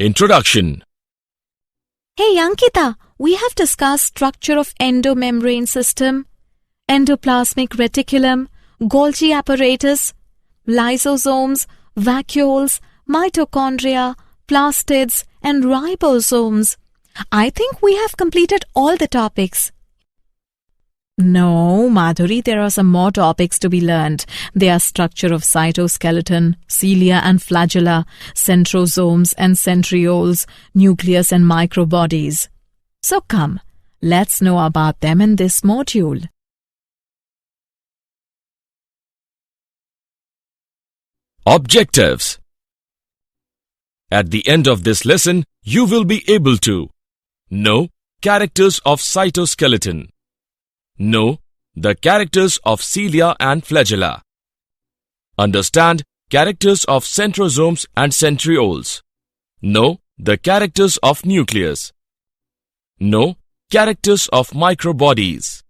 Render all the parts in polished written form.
Introduction. Hey Ankita, we have discussed structure of endomembrane system, endoplasmic reticulum, Golgi apparatus, lysosomes, vacuoles, mitochondria, plastids and ribosomes. I think we have completed all the topics. No, Madhuri, there are some more topics to be learned. They are structure of cytoskeleton, cilia and flagella, centrosomes and centrioles, nucleus and microbodies. So come, let's know about them in this module. Objectives. At the end of this lesson, you will be able to know characters of cytoskeleton. Know the characters of cilia and flagella. Understand characters of centrosomes and centrioles. Know the characters of nucleus. Know characters of microbodies.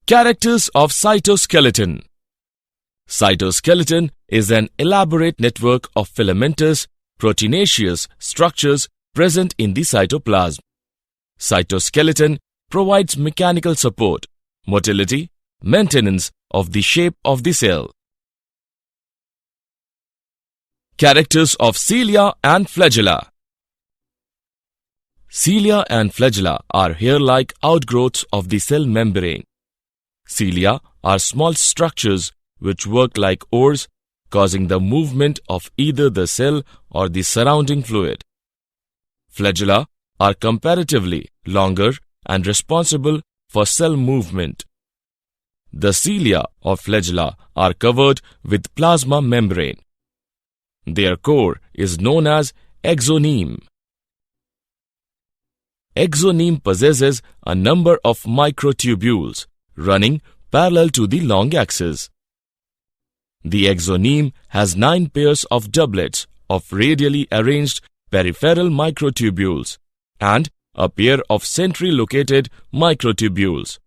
Characters of cytoskeleton. Cytoskeleton is an elaborate network of filamentous, proteinaceous structures present in the cytoplasm. Cytoskeleton provides mechanical support, motility, maintenance of the shape of the cell. Characters of cilia and flagella. Cilia and flagella are hair-like outgrowths of the cell membrane. Cilia are small structures which work like oars, causing the movement of either the cell or the surrounding fluid. Flagella are comparatively longer and responsible for cell movement. The cilia or flagella are covered with plasma membrane. Their core is known as exoneme. Exoneme possesses a number of microtubules running parallel to the long axis. The exoneme has 9 pairs of doublets of radially arranged peripheral microtubules and a pair of centrally located microtubules.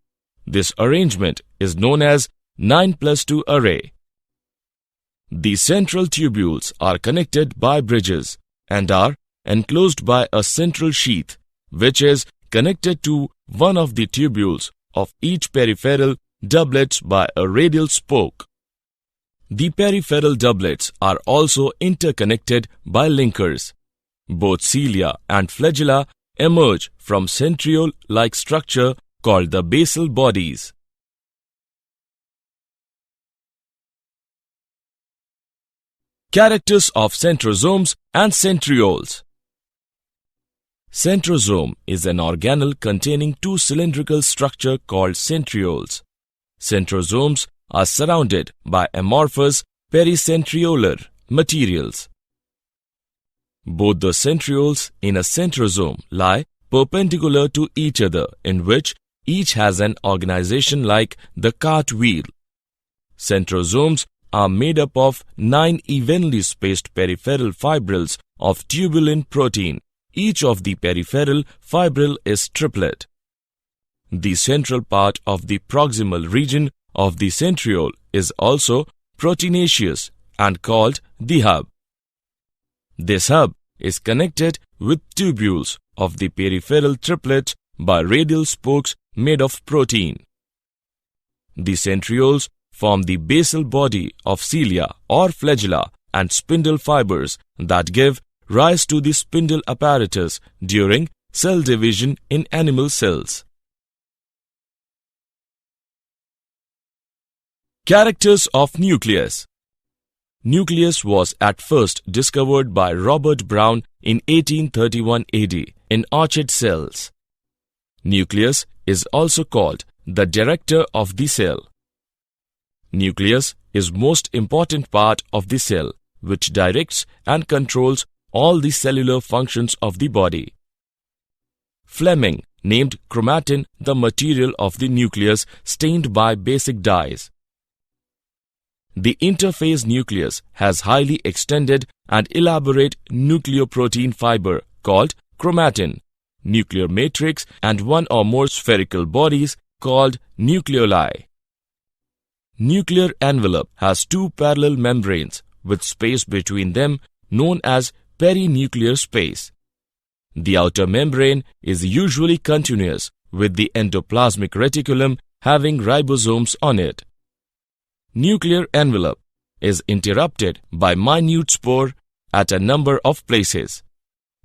This arrangement is known as 9+2 array. The central tubules are connected by bridges and are enclosed by a central sheath which is connected to one of the tubules of each peripheral doublets by a radial spoke. The peripheral doublets are also interconnected by linkers. Both cilia and flagella emerge from centriole-like structure called the basal bodies. Characters of centrosomes and centrioles. Centrosome is an organelle containing 2 cylindrical structure called centrioles. Centrosomes are surrounded by amorphous pericentriolar materials. Both the centrioles in a centrosome lie perpendicular to each other, in which each has an organization like the cartwheel. Centrosomes are made up of 9 evenly spaced peripheral fibrils of tubulin protein. Each of the peripheral fibril is triplet. The central part of the proximal region of the centriole is also proteinaceous and called the hub. This hub is connected with tubules of the peripheral triplet by radial spokes made of protein. The centrioles form the basal body of cilia or flagella and spindle fibers that give rise to the spindle apparatus during cell division in animal cells. Characters of nucleus. Nucleus was at first discovered by Robert Brown in 1831 AD in orchid cells. Nucleus is also called the director of the cell. Nucleus is most important part of the cell, which directs and controls all the cellular functions of the body. Fleming named chromatin the material of the nucleus stained by basic dyes. The interphase nucleus has highly extended and elaborate nucleoprotein fiber called chromatin, nuclear matrix, and one or more spherical bodies called nucleoli. Nuclear envelope has 2 parallel membranes with space between them known as perinuclear space. The outer membrane is usually continuous, with the endoplasmic reticulum having ribosomes on it. Nuclear envelope is interrupted by minute spore at a number of places.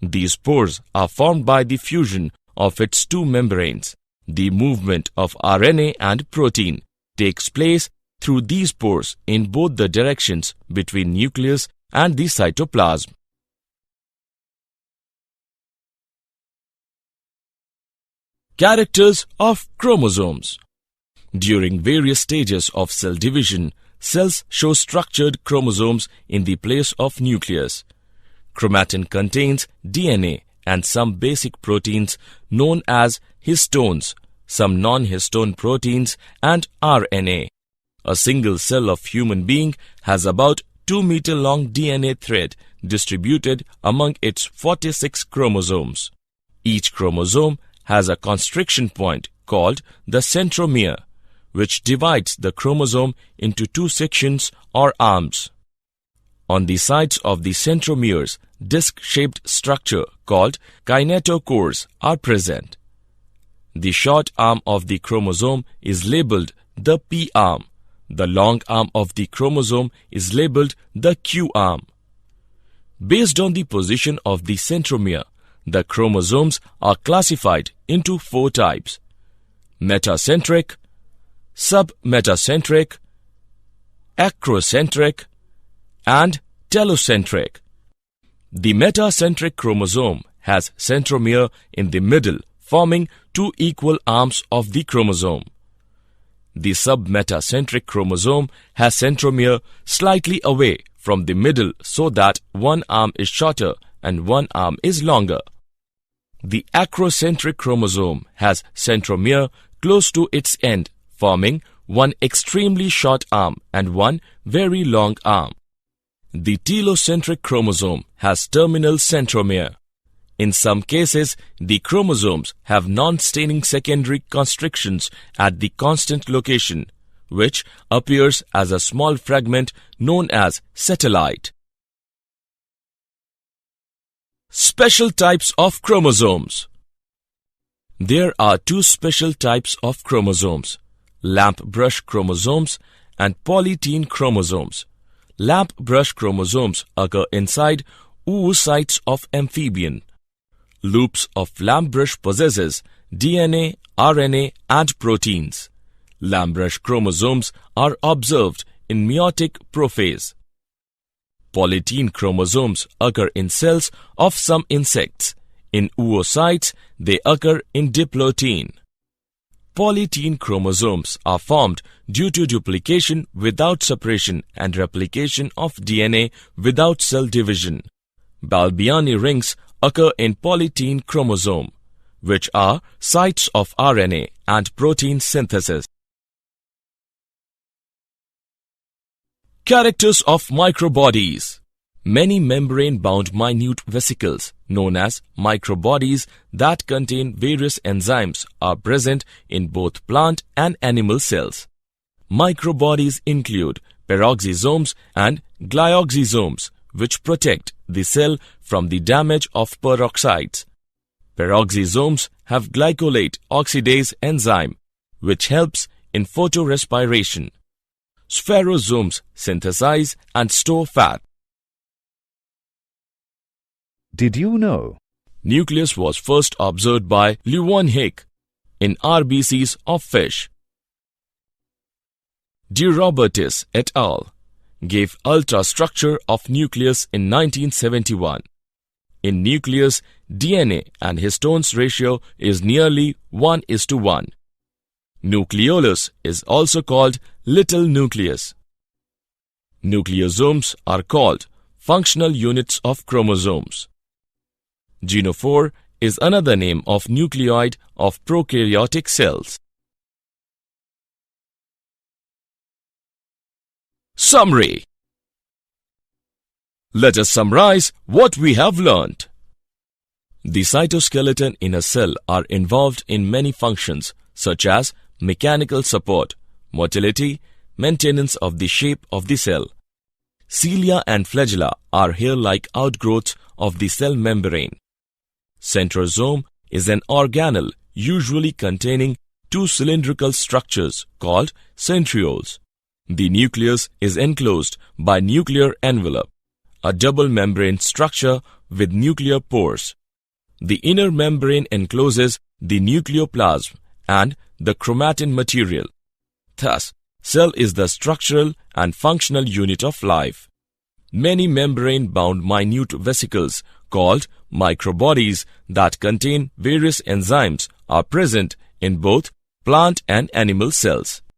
These spores are formed by the fusion of its two membranes. The movement of RNA and protein takes place through these pores in both the directions between nucleus and the cytoplasm. Characters of chromosomes. During various stages of cell division, cells show structured chromosomes in the place of nucleus. Chromatin contains DNA and some basic proteins known as histones, some non-histone proteins, and RNA. A single cell of human being has about 2-meter-long DNA thread distributed among its 46 chromosomes. Each chromosome has a constriction point called the centromere, which divides the chromosome into two sections or arms. On the sides of the centromeres, disc-shaped structure called kinetochores are present. The short arm of the chromosome is labeled the P arm. The long arm of the chromosome is labeled the Q arm. Based on the position of the centromere, the chromosomes are classified into 4 types: metacentric, submetacentric, acrocentric, and telocentric. The metacentric chromosome has centromere in the middle, forming 2 equal arms of the chromosome. The submetacentric chromosome has centromere slightly away from the middle so that one arm is shorter and one arm is longer. The acrocentric chromosome has centromere close to its end, forming one extremely short arm and one very long arm. The telocentric chromosome has terminal centromere. In some cases, the chromosomes have non-staining secondary constrictions at the constant location, which appears as a small fragment known as satellite. Special types of chromosomes. There are 2 special types of chromosomes: lamp brush chromosomes and polytene chromosomes. Lamp brush chromosomes occur inside oocytes of amphibian. Loops of lamp brush possesses DNA, RNA, and proteins. Lamp brush chromosomes are observed in meiotic prophase. Polytene chromosomes occur in cells of some insects. In oocytes, they occur in diplotein. Polytene chromosomes are formed due to duplication without separation and replication of DNA without cell division. Balbiani rings occur in polytene chromosome, which are sites of RNA and protein synthesis. Characters of microbodies. Many membrane-bound minute vesicles, known as microbodies that contain various enzymes, are present in both plant and animal cells. Microbodies include peroxisomes and glyoxisomes, which protect the cell from the damage of peroxides. Peroxisomes have glycolate oxidase enzyme, which helps in photorespiration. Spherosomes synthesize and store fat. Did you know? Nucleus was first observed by Leuwenhoek in RBCs of fish. De Robertis et al. Gave ultrastructure of nucleus in 1971. In nucleus, DNA and histones ratio is nearly 1:1. Nucleolus is also called little nucleus. Nucleosomes are called functional units of chromosomes. Genophore is another name of nucleoid of prokaryotic cells. Summary. Let us summarize what we have learnt. The cytoskeleton in a cell are involved in many functions such as mechanical support, motility, maintenance of the shape of the cell. cilia and flagella are hair-like outgrowths of the cell membrane. Centrosome is an organelle usually containing two cylindrical structures called centrioles. The nucleus is enclosed by nuclear envelope, a double membrane structure with nuclear pores. The inner membrane encloses the nucleoplasm and the chromatin material. Thus, cell is the structural and functional unit of life. Many membrane-bound minute vesicles called microbodies that contain various enzymes are present in both plant and animal cells.